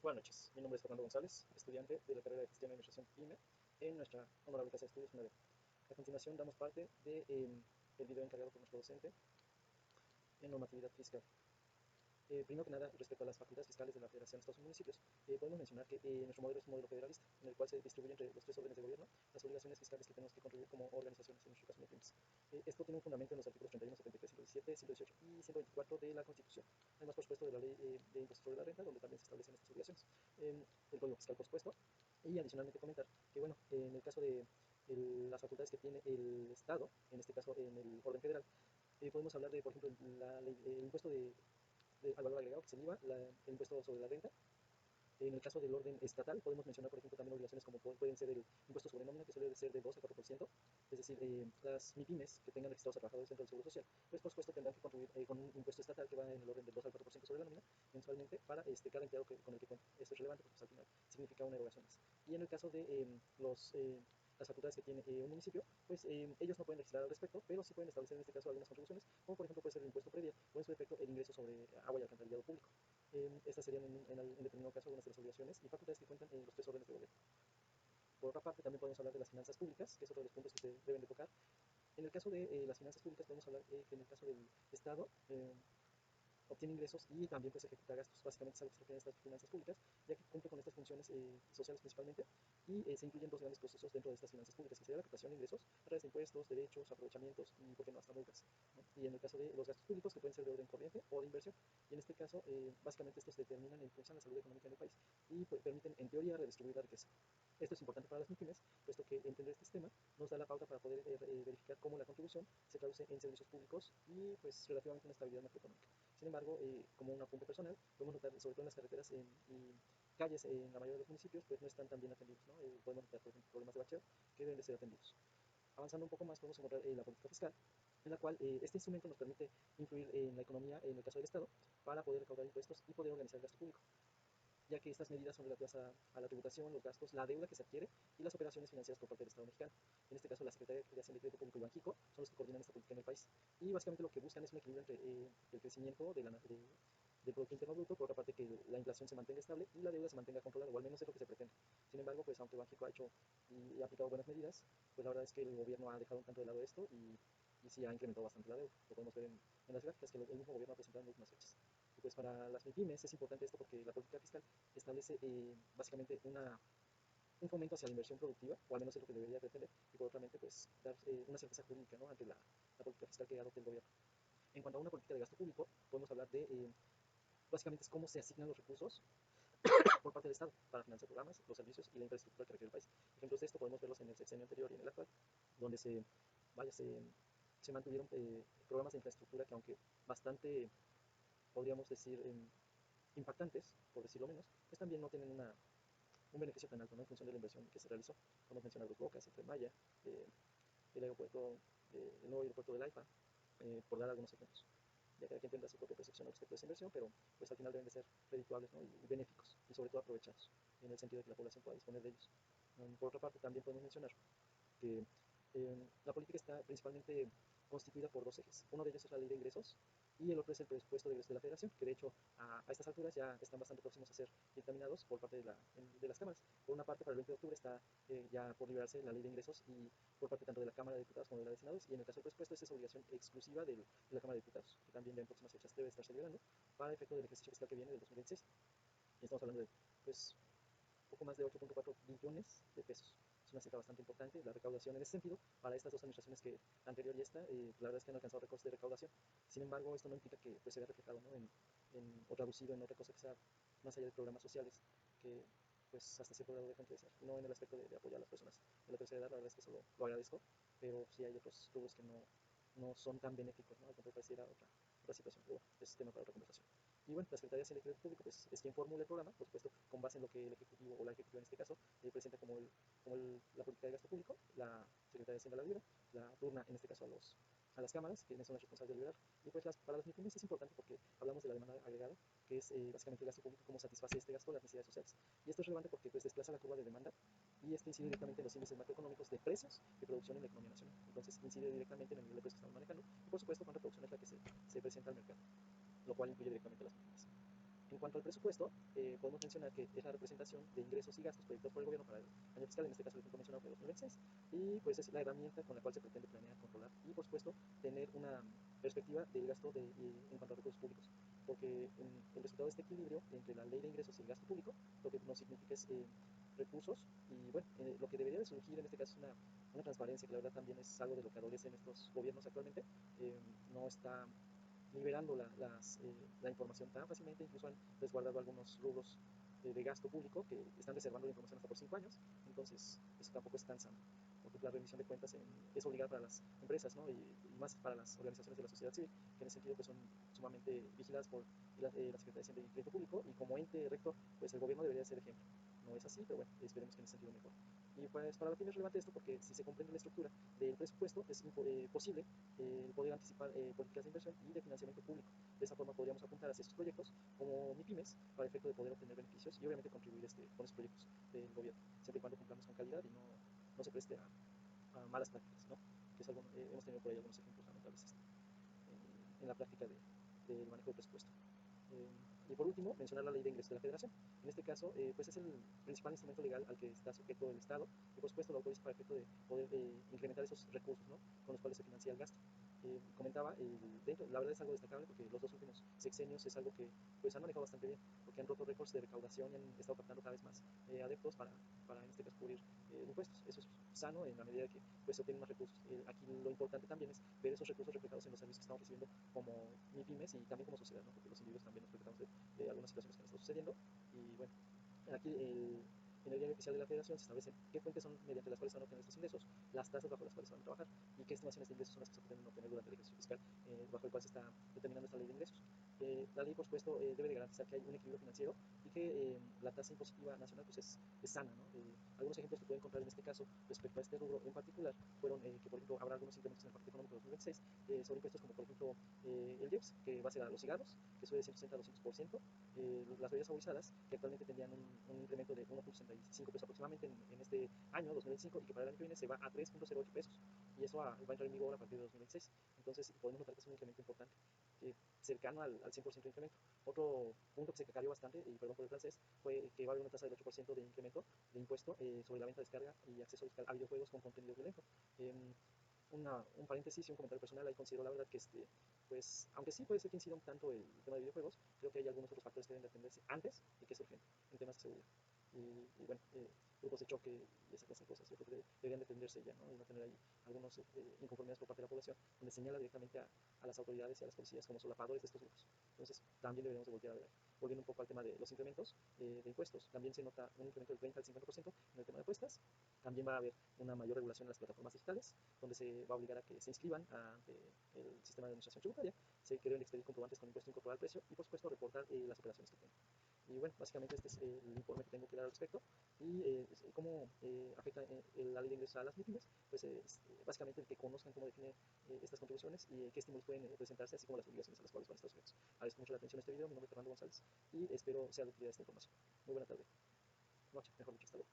Buenas noches, mi nombre es Fernando González, estudiante de la carrera de Gestión y Administración PYME en nuestra honorable Casa de Estudios UNADE. A continuación damos parte del video encargado por nuestro docente en normatividad fiscal. Primero que nada, respecto a las facultades fiscales de la Federación de Estados y Municipios, podemos mencionar que nuestro modelo es un modelo federalista, en el cual se distribuye entre los tres órdenes de gobierno las obligaciones fiscales que tenemos que contribuir como organizaciones, en nuestro caso MIPYMES. Esto tiene un fundamento en los artículos 31, 73, 117, 118 y 124 de la Constitución, además, por supuesto, de la Ley de Impuestos sobre la Renta, donde también se establecen estas obligaciones, el Código Fiscal, por supuesto, y adicionalmente comentar que, bueno, en el caso de las facultades que tiene el Estado, en este caso en el orden federal, podemos hablar de, por ejemplo, el impuesto al valor agregado, que es el IVA, el impuesto sobre la renta. En el caso del orden estatal, podemos mencionar, por ejemplo, también obligaciones como pueden ser el impuesto sobre nómina, que suele ser de 2 a 4%, es decir, las MIPYMES que tengan registrados a trabajadores dentro del Seguro Social, pues por supuesto tendrán que contribuir con un impuesto estatal que va en el orden del 2 al 4% sobre la nómina mensualmente para cada empleado con el que cuente. Esto es relevante porque pues, al final significa una erogación más. Y en el caso de las facultades que tiene un municipio, pues ellos no pueden legislar al respecto, pero sí pueden establecer en este caso algunas contribuciones, como por ejemplo puede ser el impuesto predial o en su efecto el ingreso sobre agua y alcantarillado público. Estas serían en determinado caso algunas de las obligaciones y facultades que cuentan en los tres órdenes de gobierno. Por otra parte, también podemos hablar de las finanzas públicas, que es otro de los puntos que se deben de tocar. En el caso de las finanzas públicas podemos hablar que en el caso del Estado obtiene ingresos y también pues ejecuta gastos. Básicamente es algo que se refiere a estas finanzas públicas, ya que cumple con estas funciones sociales principalmente, y se incluyen dos grandes procesos dentro de estas finanzas públicas, que sería la captación de ingresos a través de impuestos, derechos, aprovechamientos y, por qué no, hasta multas, ¿no? Y en el caso de los gastos públicos, que pueden ser de orden corriente o de inversión, y en este caso, básicamente estos determinan e impulsan la salud económica en el país y pues, permiten, en teoría, redistribuir la riqueza. Esto es importante para las MIPYMES, puesto que entender este sistema nos da la pauta para poder verificar cómo la contribución se traduce en servicios públicos y pues relativamente una estabilidad macroeconómica. Sin embargo, como un apunte personal, podemos notar, sobre todo en las carreteras y calles en la mayoría de los municipios, pues no están tan bien atendidos, ¿no? Podemos notar, por ejemplo, problemas de bacheo que deben de ser atendidos. Avanzando un poco más, podemos encontrar la política fiscal, en la cual este instrumento nos permite influir en la economía, en el caso del Estado, para poder recaudar impuestos y poder organizar el gasto público, ya que estas medidas son relativas a la tributación, los gastos, la deuda que se adquiere y las operaciones financieras por parte del Estado mexicano. En este caso, la Secretaría de Hacienda y Crédito Público y Banxico son los que coordinan esta política en el país. Y básicamente lo que buscan es un equilibrio entre el crecimiento del Producto Interno Bruto, por otra parte que la inflación se mantenga estable y la deuda se mantenga controlada, o al menos es lo que se pretende. Sin embargo, pues aunque Banxico ha hecho y ha aplicado buenas medidas, pues la verdad es que el gobierno ha dejado un tanto de lado esto y sí ha incrementado bastante la deuda. Lo podemos ver en las gráficas que el mismo gobierno ha presentado en últimas fechas. Y pues para las MIPYMES es importante esto porque la política fiscal establece básicamente un fomento hacia la inversión productiva, o al menos es lo que debería pretender, y por otra parte pues dar una certeza jurídica, ¿no?, ante la política fiscal que adopte el gobierno. En cuanto a una política de gasto público, podemos hablar de básicamente es cómo se asignan los recursos por parte del Estado para financiar programas, los servicios y la infraestructura que requiere el país. Ejemplos de esto podemos verlos en el sexenio anterior y en el actual, donde se mantuvieron programas de infraestructura que, aunque bastante, podríamos decir, impactantes, por decirlo menos, pues también no tienen un beneficio tan alto, ¿no?, en función de la inversión que se realizó. Podemos mencionar Dos Bocas, el Tren Maya, el aeropuerto, el nuevo aeropuerto del AIFA, por dar algunos ejemplos. Ya cada quien tendrá su propia percepción al respecto de esa inversión, pero pues al final deben de ser redituables, ¿no?, y benéficos, y sobre todo aprovechados, en el sentido de que la población pueda disponer de ellos. Por otra parte, también podemos mencionar que la política está principalmente constituida por dos ejes. Uno de ellos es la ley de ingresos y el otro es el presupuesto de egresos de la federación, que de hecho a estas alturas ya están bastante próximos a ser dictaminados por parte de las cámaras. Por una parte, para el 20 de octubre está ya por liberarse la ley de ingresos y por parte tanto de la Cámara de Diputados como de la de Senadores, y en el caso del presupuesto esa es obligación exclusiva de la Cámara de Diputados, que también ya en próximas fechas debe estarse liberando para efecto del ejercicio fiscal que viene del 2026. Y estamos hablando de pues poco más de 8.4 billones de pesos. Es una cifra bastante importante. La recaudación en ese sentido, para estas dos administraciones, que la anterior y esta, la verdad es que han alcanzado récords de recaudación. Sin embargo, esto no implica que pues, se vea reflejado, ¿no?, o traducido en otra cosa que sea más allá de programas sociales, que pues hasta cierto grado dejan que desear, no en el aspecto de apoyar a las personas de la tercera edad. La verdad es que eso lo agradezco, pero sí hay otros rubros que no son tan benéficos, ¿no?, al contrario, pareciera otra situación, pero bueno, es tema para otra conversación. Y bueno, la Secretaría de Hacienda y Crédito Público pues, es quien formula el programa, por supuesto, con base en lo que el Ejecutivo, o la Ejecutiva en este caso, presenta como la política de gasto público. La Secretaría de Hacienda la libera, la turna en este caso a las cámaras, quienes son las responsables de liberar. Y pues para las MIPYMES es importante porque hablamos de la demanda agregada, que es básicamente el gasto público, cómo satisface este gasto las necesidades sociales. Y esto es relevante porque pues, desplaza la curva de demanda y esto incide directamente en los índices macroeconómicos de precios y producción en la economía nacional. Entonces incide directamente en el nivel de precios que estamos manejando y por supuesto cuánta producción es la que se presenta al mercado, lo cual influye directamente a las MIPYMES. En cuanto al presupuesto, podemos mencionar que es la representación de ingresos y gastos proyectados por el gobierno para el año fiscal, en este caso el ejemplo mencionado fue 2026, y pues es la herramienta con la cual se pretende planear, controlar y por supuesto tener una perspectiva del gasto en cuanto a recursos públicos, porque el resultado de este equilibrio entre la ley de ingresos y el gasto público lo que nos significa es recursos y bueno, lo que debería de surgir en este caso es una transparencia, que la verdad también es algo de lo que adolecen estos gobiernos actualmente. No está liberando la información tan fácilmente, incluso han resguardado algunos rubros de gasto público que están reservando la información hasta por 5 años, entonces eso tampoco es tan sano, porque la rendición de cuentas es obligada para las empresas, ¿no? Y más para las organizaciones de la sociedad civil, que en ese sentido pues, son sumamente vigiladas por la Secretaría de Hacienda y Crédito Público, y como ente rector, pues el gobierno debería ser ejemplo. No es así, pero bueno, esperemos que en ese sentido mejor. Y pues para la FIME es relevante esto porque si se comprende la estructura del presupuesto, es posible poder anticipar políticas de inversión y de financiamiento público. De esa forma podríamos apuntar hacia esos proyectos como MIPIMES para el efecto de poder obtener beneficios y obviamente contribuir con esos proyectos del gobierno, siempre y cuando cumplamos con calidad y no se preste a malas prácticas, ¿no? Que es algo, hemos tenido por ahí algunos ejemplos lamentables en la práctica del manejo del presupuesto. Y por último, mencionar la ley de ingresos de la Federación. En este caso, pues es el principal instrumento legal al que está sujeto el Estado y por supuesto lo autoriza para el efecto de poder incrementar esos recursos, ¿no? Con los cuales se financia el gasto. Comentaba, la verdad es algo destacable porque los dos últimos sexenios es algo que pues han manejado bastante bien, porque han roto récords de recaudación y han estado captando cada vez más adeptos para en este caso cubrir impuestos. Eso es sano en la medida de que pues, se obtienen más recursos. Aquí lo importante también es ver esos recursos reflejados en los servicios que estamos recibiendo como MIPIMES y también como sociedad, ¿no? Porque los individuos también nos percatamos de algunas situaciones que han estado sucediendo. Y bueno, aquí en el diario oficial de la Federación se establece qué fuentes son mediante las cuales se van a obtener estos ingresos, las tasas bajo las cuales se van a trabajar y qué estimaciones de ingresos son las que se pretenden obtener durante el ejercicio fiscal bajo el cual se está determinando esta ley de ingresos. La ley, por supuesto, debe de garantizar que hay un equilibrio financiero y que la tasa impositiva nacional pues, es sana, ¿no? Algunos ejemplos que pueden encontrar en este caso respecto a este rubro en particular fueron que, por ejemplo, habrá algunos incrementos en el paquete económico de 2026 sobre impuestos como, por ejemplo, el IEPS, que va a ser a los cigarros, que sube de 160 a 200%, las bebidas saborizadas, que actualmente tendrían un incremento de 1.65 pesos aproximadamente en este año 2025 y que para el año que viene se va a 3.08 pesos y eso va a entrar en vigor a partir de 2026. Entonces podemos notar que es un incremento importante, cercano al 100% de incremento. Otro punto que se cayó bastante, y perdón por el francés, fue que va a haber una tasa del 8% de incremento de impuesto sobre la venta, descarga y acceso digital a videojuegos con contenido violento. Un paréntesis y un comentario personal, ahí considero la verdad que pues, aunque sí puede ser que incida un tanto el tema de videojuegos, creo que hay algunos otros factores que deben de atenderse antes y que es urgente en temas de seguridad. Y bueno, grupos de choque y esa clase de cosas, yo creo que deberían de atenderse ya, ¿no? Y no tener ahí algunos inconformidades por parte de la población, donde señala directamente a las autoridades y a las policías como solapadores de estos grupos. Entonces, también deberíamos de voltear a ver. Volviendo un poco al tema de los incrementos de impuestos, también se nota un incremento del 30 al 50% en el tema de apuestas. También va a haber una mayor regulación en las plataformas digitales, donde se va a obligar a que se inscriban ante el sistema de administración tributaria, se deben expedir comprobantes con impuesto incorporado al precio y, por supuesto, reportar las operaciones que tengan. Y bueno, básicamente este es el informe que tengo que dar al respecto. Y cómo afecta la ley de ingresos a las MIPIMES, pues básicamente el que conozcan cómo define estas contribuciones y qué estímulos pueden presentarse, así como las obligaciones a las cuales van a estar sujetos. Agradezco mucho la atención a este video, mi nombre es Fernando González y espero sea de utilidad esta información. Muy buena tarde, noche, mejor dicho, hasta luego.